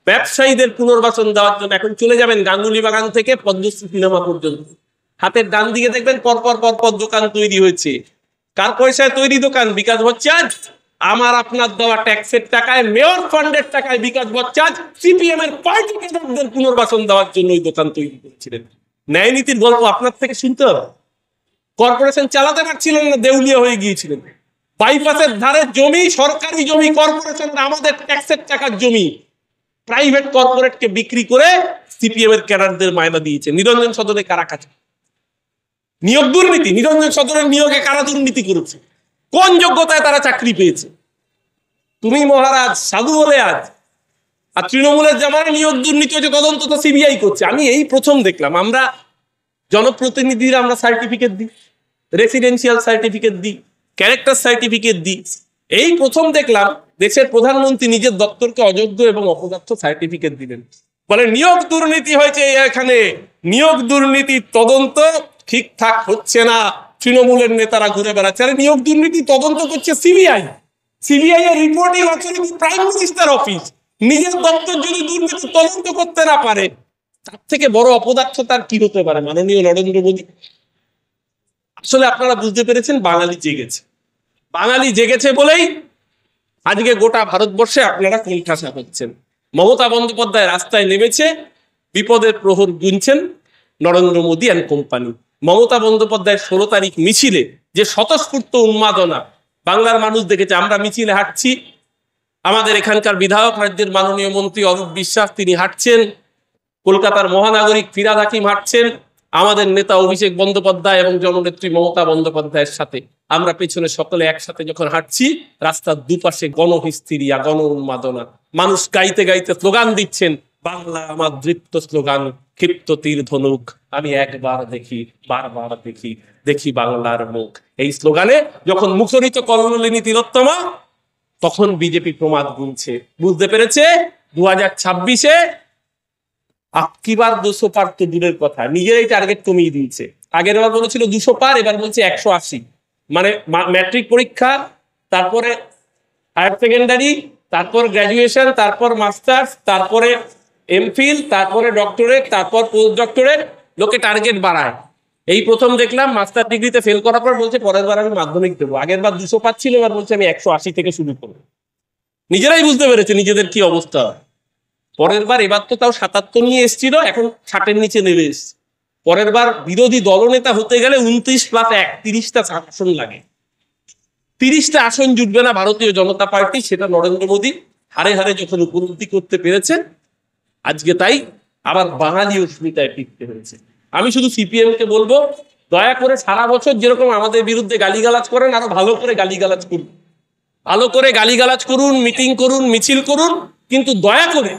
[SPEAKER 1] ব্যবসায়ীদের পুনর্বাসন দেওয়ার জন্য এখন চলে যাবেন গাঙ্গুলি বাগান থেকে পদ্মশ্রী সিনেমা পর্যন্ত, হাতের ডান দিকে দেখবেন পরপর পরপর দোকান তৈরি হয়েছে। কার পয়সায় তৈরি দোকান? বিকাশ ভট্টাচার্য। আমার আপনার দেওয়া ট্যাক্সের টাকায়, মেয়র ফান্ডের টাকায় বিকাশ ভট্টাচার্য সিপিএম এর পার্টি ক্যাডারদের পুনর্বাসন দেওয়ার জন্য ওই দোকান তৈরি করেছিলেন। ন্যায় নীতির গল্প আপনার থেকে শুনতে হবে। কর্পোরেশন চালাতে পারছিলেন না, দেউলিয়া হয়ে গিয়েছিলেন। বাইপাসের ধারে জমি সরকারি জমি, কর্পোরেশন আমাদের ট্যাক্সের টাকার জমি, প্রাইভেট কর্পোরেটকে বিক্রি করে সিপিএম এর ক্যাডারদের মায়না দিয়েছে। নিরঞ্জন সদনে কারা কাছে নিয়োগ দুর্নীতি, নিরঞ্জন সদনের নিয়োগে কারা দুর্নীতি করেছে, কোন যোগ্যতায় তারা চাকরি পেয়েছে? তুমি মহারাজ সাধু বলে আজ। আর তৃণমূলের জামানে নিয়োগ দুর্নীতি হচ্ছে, তদন্ত তো সিবিআই করছে। আমি এই প্রথম দেখলাম, আমরা জনপ্রতিনিধিরা আমরা সার্টিফিকেট দিই, রেসিডেন্সিয়াল সার্টিফিকেট দিই, ক্যারেক্টার সার্টিফিকেট দিই, এই প্রথম দেখলাম দেশের প্রধানমন্ত্রী নিজের দপ্তরকে অযোগ্য এবং অপদার্থ সার্টিফিকেট দিলেন। বলে নিয়োগ দুর্নীতি হয়েছে এখানে, নিয়োগ দুর্নীতির তদন্ত ঠিকঠাক হচ্ছে না, তৃণমূলের নেতারা ঘুরে বেড়াচ্ছে। আরে নিয়োগ দুর্নীতি তদন্ত করছে সিবিআই, সিবিআই এর reporting authority prime minister office. নিজের দপ্তর যদি দুর্নীতি তদন্ত করতে না পারে, তার থেকে বড় অপদার্থ তার কি হতে পারে? মাননীয় নরেন্দ্র মোদী। আসলে আপনারা বুঝতে পেরেছেন, বাঙালি জেগেছে। বাঙালি জেগেছে বলেই আজকে গোটা ভারতবর্ষে আপনারা কোণঠাসা হচ্ছেন। মমতা বন্দ্যোপাধ্যায় রাস্তায় নেমেছে, বিপদের প্রহর গুনছেন নরেন্দ্র মোদী অ্যান্ড কোম্পানি। মমতা বন্দ্যোপাধ্যায়ের 16 তারিখ মিছিলে যে স্বতঃস্ফূর্ত উন্মাদনা বাংলার মানুষ দেখেছে। আমরা মিছিলে হাঁটছি, আমাদের এখানকার বিধায়ক রাজ্যের মাননীয় মন্ত্রী অরূপ বিশ্বাস তিনি হাঁটছেন, কলকাতার মহানাগরিক ফিরহাদ হাকিম হাঁটছেন, আমাদের নেতা অভিষেক বন্দ্যোপাধ্যায় এবং জননেত্রী মমতা বন্দ্যোপাধ্যায়ের সাথে আমরা পেছনে সকলে একসাথে যখন হাঁটছি, রাস্তার দুপাশে গণহিস্টিরিয়া, গণ উন্মাদনা, মানুষ গাইতে গাইতে স্লোগান দিচ্ছেন, বাংলা আমার দৃপ্ত স্লোগান, ক্ষিপ্ত তীর ধনুক, আমি একবার দেখি বারবার দেখি, দেখি বাংলার মুখ। এই স্লোগানে যখন মুখরিত কল্লোলিনী তিলোত্তমা, তখন বিজেপি প্রমাদ গুনছে, বুঝতে পেরেছে 2026-এ আকিবার 200 পার তো দূরের কথা, নিজেরাই টার্গেট কমিয়ে দিয়েছে। আগের বার বলেছিল 200 পার, এবার বলছে 180। মানে ম্যাট্রিক পরীক্ষা, তারপরে হায়ার সেকেন্ডারি, তারপর গ্র্যাজুয়েশন, তারপর মাস্টার্স, তারপরে এমফিল, তারপরে ডক্টরেট, তারপর পোস্ট ডক্টরেট, লোকে টার্গেট বাড়ায়। এই প্রথম দেখলাম মাস্টার ডিগ্রিতে ফেল করার পর বলছে পরের বার আমি মাধ্যমিক দেবো। আগের বার 200 পাচ্ছিল, এবার বলছে আমি 180 থেকে শুরু করবো। নিজেরাই বুঝতে পেরেছে নিজেদের কি অবস্থা। পরের বার, এবার তো তাও 77 নিয়ে এসেছিল, এখন 60-এর নিচে নেমে এসছে। পরের বার বিরোধী দলনেতা হতে গেলে 29+1 30টা আসন লাগে। 30টা আসন জুটবে না ভারতীয় জনতা পার্টি, সেটা নরেন্দ্র মোদী হারে হারে যখন উপলব্ধি করতে পেরেছেন, আজকে তাই আবার বাঙালি অস্মিতায় ফিরতে হয়েছে। আমি শুধু সিপিএম কে বলবো, দয়া করে সারা বছর যেরকম আমাদের বিরুদ্ধে গালিগালাজ করেন, আরো ভালো করে গালিগালাজ করুন, ভালো করে গালিগালাজ করুন, মিটিং করুন, মিছিল করুন, কিন্তু দয়া করে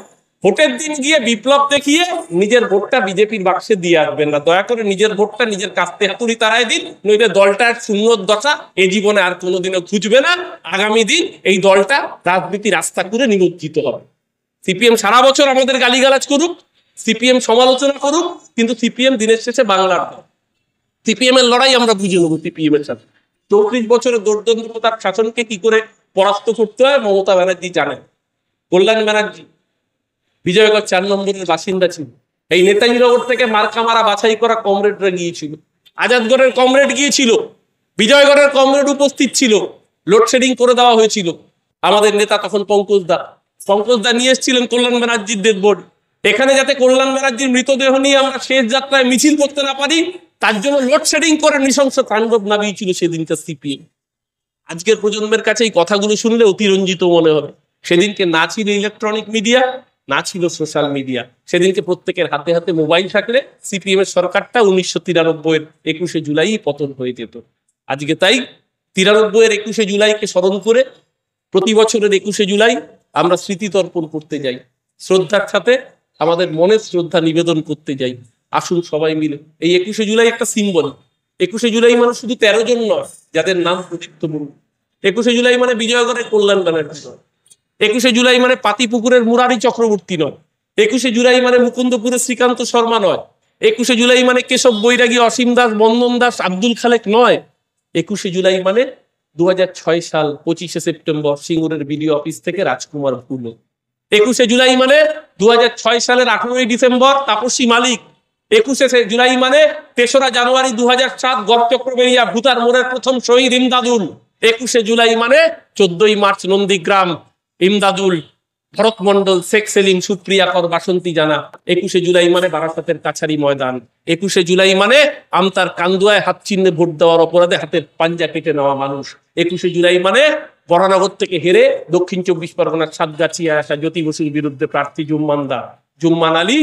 [SPEAKER 1] ভোটের দিন গিয়ে বিপ্লব দেখিয়ে নিজের ভোটটা বিজেপির বাক্সে দিয়ে আসবেন না। দয়া করে নিজের ভোটটা নিজের কাস্তে হাতুড়ি তারাই দিন, নইলে দলটার শূন্য দশা এই জীবনে আর কোনোদিনও খুঁজবে না। আগামী দিন এই দলটা রাজনীতি রাস্তা করে নিমজ্জিত হবে। সিপিএম সারা বছর আমাদের গালিগালাজ করুক, সিপিএম সমালোচনা করুক, কিন্তু সিপিএম দিনের শেষে বাংলার দল। সিপিএম এর লড়াই আমরা বুঝে নেবো সিপিএম এর সাথে। 34 বছরের দুর্দণ্ডতার শাসনকে কি করে পরাস্ত করতে হয় মমতা ব্যানার্জি জানেন। কল্যাণ ব্যানার্জি বিজয়গড় 4 নম্বরের বাসিন্দা ছিল। এই নেতাজিনগর থেকে মার্কা মারা বাছাই করা কমরেডরা গিয়েছিল, আজাদগড়ের কমরেড গিয়েছিল, বিজয়গড়ের কমরেড উপস্থিত ছিল, লোডশেডিং করে দেওয়া হয়েছিল। আমাদের নেতা তখন পঙ্কজ দা নিয়ে এসেছিলেন কল্যাণ ব্যানার্জির ডেড বডি। এখানে যাতে কল্যাণ ব্যানার্জির মৃতদেহ নিয়ে আমরা শেষ যাত্রায় মিছিল করতে না পারি, তার জন্য লোডশেডিং করে নৃশংস তাণ্ডব নামিয়েছিল সেদিনটা সিপিএম। আজকের প্রজন্মের কাছে এই কথাগুলো শুনলে অতিরঞ্জিত মনে হবে। সেদিনকে না ছিল ইলেকট্রনিক মিডিয়া, না ছিল সোশ্যাল মিডিয়া, সেদিনকে প্রত্যেকের হাতে হাতে মোবাইল থাকলে সিপিএম এর সরকারটা 1993 এর 21শে জুলাই পতন হয়ে যেত। আজকে তাই 93 এর 21শে জুলাইকে স্মরণ করে প্রতি বছরের 21শে জুলাই আমরা স্মৃতি তর্পণ করতে যাই, শ্রদ্ধার সাথে আমাদের মনের শ্রদ্ধা নিবেদন করতে যাই। আসুন সবাই মিলে, এই 21শে জুলাই একটা সিম্বল। 21শে জুলাই মানে শুধু 13 জন নয় যাদের নাম প্রদীপ্ত মুর্মু। 21শে জুলাই মানে বিজয়গড়ের কল্যাণ ব্যানার্জি নয়। 21শে জুলাই মানে পাতিপুকুরের মুরারি চক্রবর্তী নয়। 21শে জুলাই মানে মুকুন্দপুরের শ্রীকান্ত শর্মা নয়। 21শে জুলাই মানে কেশব বৈরাগী, অসীম দাস, বন্দন দাস, আব্দুল খালেক নয়। 21শে জুলাই মানে 2006 সাল 25শে সেপ্টেম্বর সিঙ্গুরের বিডিও অফিস থেকে রাজকুমার ভুলো। 21শে জুলাই মানে 2006 সালের 18ই ডিসেম্বর তাপসী মালিক। 21শে জুলাই মানে 3রা জানুয়ারি 2007 গড়চক্রবেরিয়া ভূতার মোড়ের প্রথম শহীদ ইমদাদুল। 21শে জুলাই মানে 14ই মার্চ নন্দীগ্রাম, ইমদাদুল, ভরত মন্ডল, শেখ সেলিম, সুপ্রিয়া কর, বাসন্তী জানা। 21শে জুলাই মানে বারাসাতের কাছারি ময়দান। 21শে জুলাই মানে আমতার কান্দুয়ায় হাত চিহ্নে ভোট দেওয়ার অপরাধে হাতের পাঞ্জা কেটে নেওয়া মানুষ। 21শে জুলাই মানে বরানগর থেকে হেরে দক্ষিণ 24 পরগনার সাতগাছিয়ায় আসা জ্যোতি বসুর বিরুদ্ধে প্রার্থী জুম্মান আলী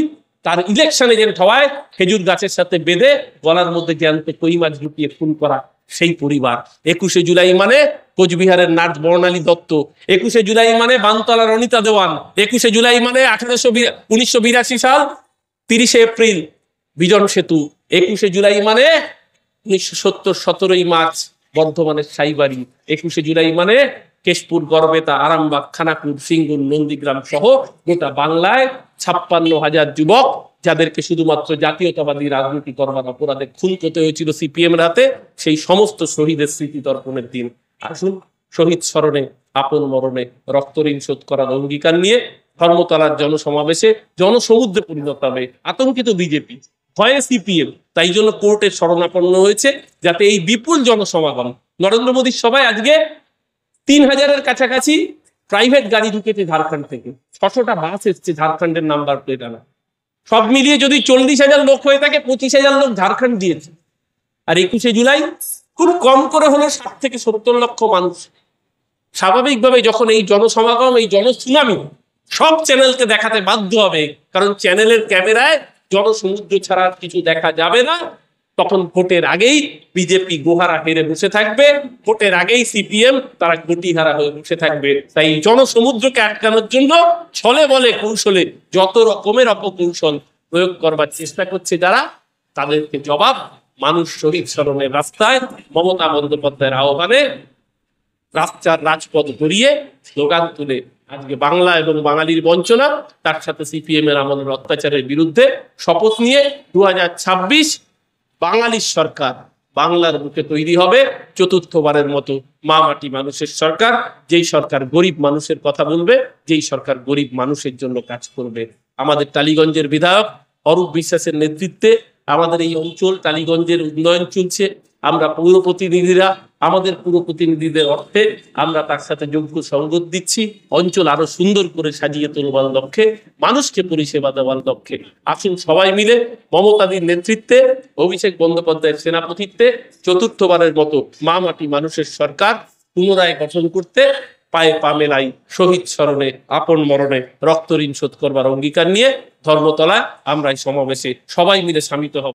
[SPEAKER 1] তার ইলেকশন এজেন্ট হওয়ায় খেজুর গাছের সাথে বেঁধে গলার মধ্যে জ্যান্ত কই মাছ ঢুকিয়ে খুন করা সেই পরিবার। 21শে জুলাই মানে কোচবিহারের নার্স বর্ণালী দত্ত। 21শে জুলাই মানে বানতলার অনিতা দেওয়ান। 21শে জুলাই মানে 1982 সাল 30শে এপ্রিল বিজন সেতু। 21শে জুলাই মানে 1970 17ই মার্চ বর্ধমানের সাইবাড়ি। 21শে জুলাই মানে কেশপুর, গড়বেতা, আরামবাগ, খানাকুর, সিঙ্গুর, নন্দীগ্রাম সহ গোটা বাংলায় 56,000 যুবক যাদেরকে শুধুমাত্র জাতীয়তাবাদী রাজনীতি করবার অপরাধে খুন করতে হয়েছিল সিপিএম রাতে, সেই সমস্ত শহীদের স্মৃতি তর্পণের দিন। আসুন শহীদ স্মরণে আপন মরণে রক্ত ঋণ শোধ করার অঙ্গীকার নিয়ে ধর্মতলার জনসমাবেশে জনসমুদ্রে পরিণত হবে আতঙ্কিত বিজেপি, ভয়ে সিপিএম। তাই জন্য কোর্টের শরণাপন্ন হয়েছে যাতে এই বিপুল জনসমাগম, নরেন্দ্র মোদীর সভায় আজকে 3000-এর কাছাকাছি প্রাইভেট গাড়ি ঢুকেছে ঝাড়খণ্ড থেকে, 600টা বাস এসছে ঝাড়খণ্ডের নাম্বার প্লেট আনা। সব মিলিয়ে যদি 40,000 লোক হয়ে থাকে, 25,000 লোক ঝাড়খণ্ড দিয়েছে। আর 21শে জুলাই খুব কম করে হলো 60 থেকে 70 লক্ষ মানুষ। স্বাভাবিকভাবে যখন এই জনসমাগম, এই জনসুনামি সব চ্যানেলকে দেখাতে বাধ্য হবে, কারণ চ্যানেলের ক্যামেরায় জনসমুদ্র ছাড়া কিছু দেখা যাবে না, তখন ভোটের আগেই বিজেপি গোহারা হেরে বসে থাকবে, ভোটের আগেই সিপিএম তারা গতিহারা হয়ে বসে থাকবে। তাই জনসমুদ্রকে আটকানোর জন্য ছলে বলে কৌশলে যত রকমের অপকৌশল প্রয়োগ করবার চেষ্টা করছে যারা, তাদেরকে জবাব মানুষ শহীদ স্মরণের রাস্তায় মমতা বন্দ্যোপাধ্যায়ের আহ্বানে রাস্তার রাজপথ গড়িয়ে স্লোগান তুলে আজকে বাংলা এবং বাঙালির বঞ্চনা, তার সাথে সিপিএম এর আমলের অত্যাচারের বিরুদ্ধে শপথ নিয়ে 2026 বাঙালির সরকার বাংলার বুকে তৈরি হবে চতুর্থবারের মতো মা মাটি মানুষের সরকার, যেই সরকার গরিব মানুষের কথা বলবে, যেই সরকার গরিব মানুষের জন্য কাজ করবে। আমাদের টালিগঞ্জের বিধায়ক অরূপ বিশ্বাসের নেতৃত্বে আমাদের এই অঞ্চল টালিগঞ্জের উন্নয়ন চলছে। আমরা পৌর প্রতিনিধিরা আমাদের পুর প্রতিনিধিদের অর্থে আমরা তার সাথে যোগ্য সঙ্গত দিচ্ছি, অঞ্চল আরো সুন্দর করে সাজিয়ে তোলবার লক্ষ্যে, মানুষকে পরিষেবা দেওয়ার লক্ষ্যে। আসুন সবাই মিলে মমতাদির নেতৃত্বে, অভিষেক বন্দ্যোপাধ্যায়ের সেনাপতিত্বে চতুর্থবারের মতো মা মাটি মানুষের সরকার পুনরায় গঠন করতে পায়ে পা মেলাই, শহীদ স্মরণে আপন মরণে রক্ত ঋণ শোধ করবার অঙ্গীকার নিয়ে ধর্মতলা আমরা এই সমাবেশে সবাই মিলে শামিত হব।